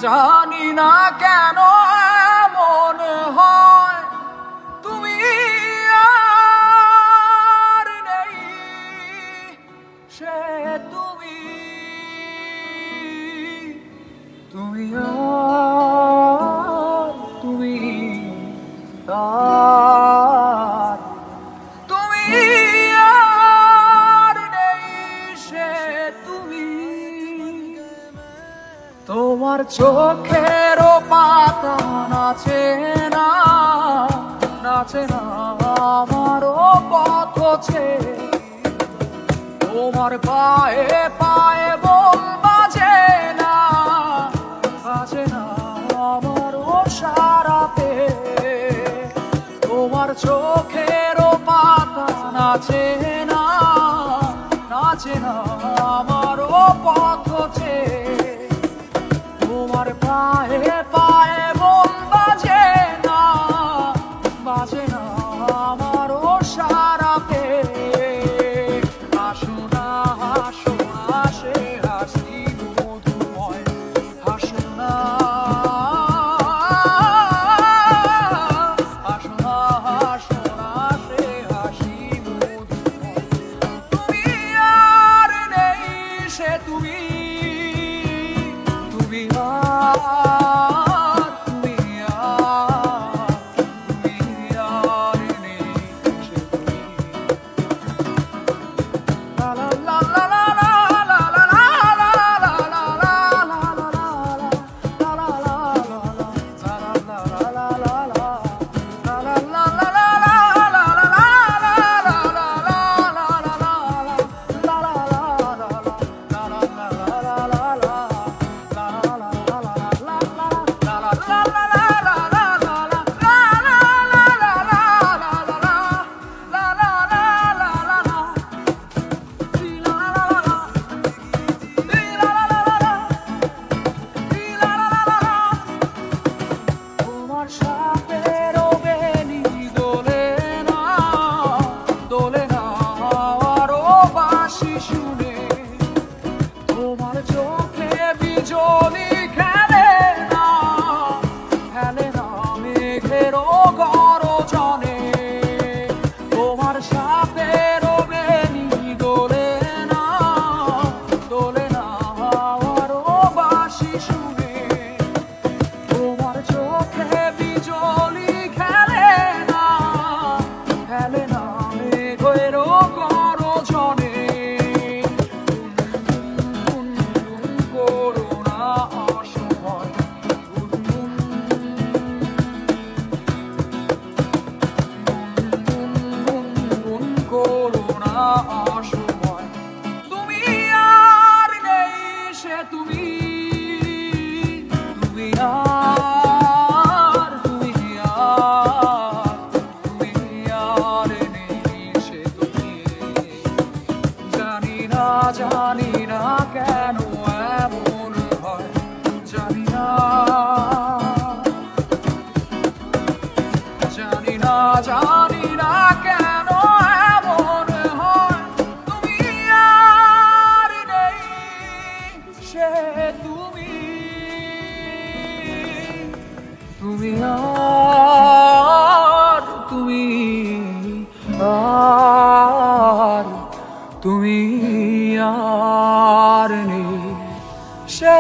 জানি না কেন এমন হয়, তুমি আর নেই, সে তুমি আর তুমি আর তুমি আর নেই, সে তুমি। তোমার চোখেরও পাতা নাচে না আমারও পথ ছেয়ে। তোমার পায়ে পায়ে বল বাজে না আমারও সারাতে। তোমার চোখেরও পাতা নাচে না আমারও পথ ছেয়ে। তোমার পায়ে পায়ে বল বাজে না আমারও সারাতে। হাসো না সে হাসি মধুময়, হাসো না সে হাসি মধুময়। তুমি আর নেই, সে তুমি বিজলি খেলে না মেঘেরও গর্জনে। তোমার সাপের বেনি দোলে না আরো বাঁশি শুনে। তোমার চোখে বিজলি খেলে না মেঘেরও গর্জনে। তুমি আর নেই, সে তুমি আর নেই, সে তুমি। জানি না কেন এমন হয়, জানি না কেন এমন হয়। তুমি আর নেই, সে তুমি আর তুমি আর নেই, সে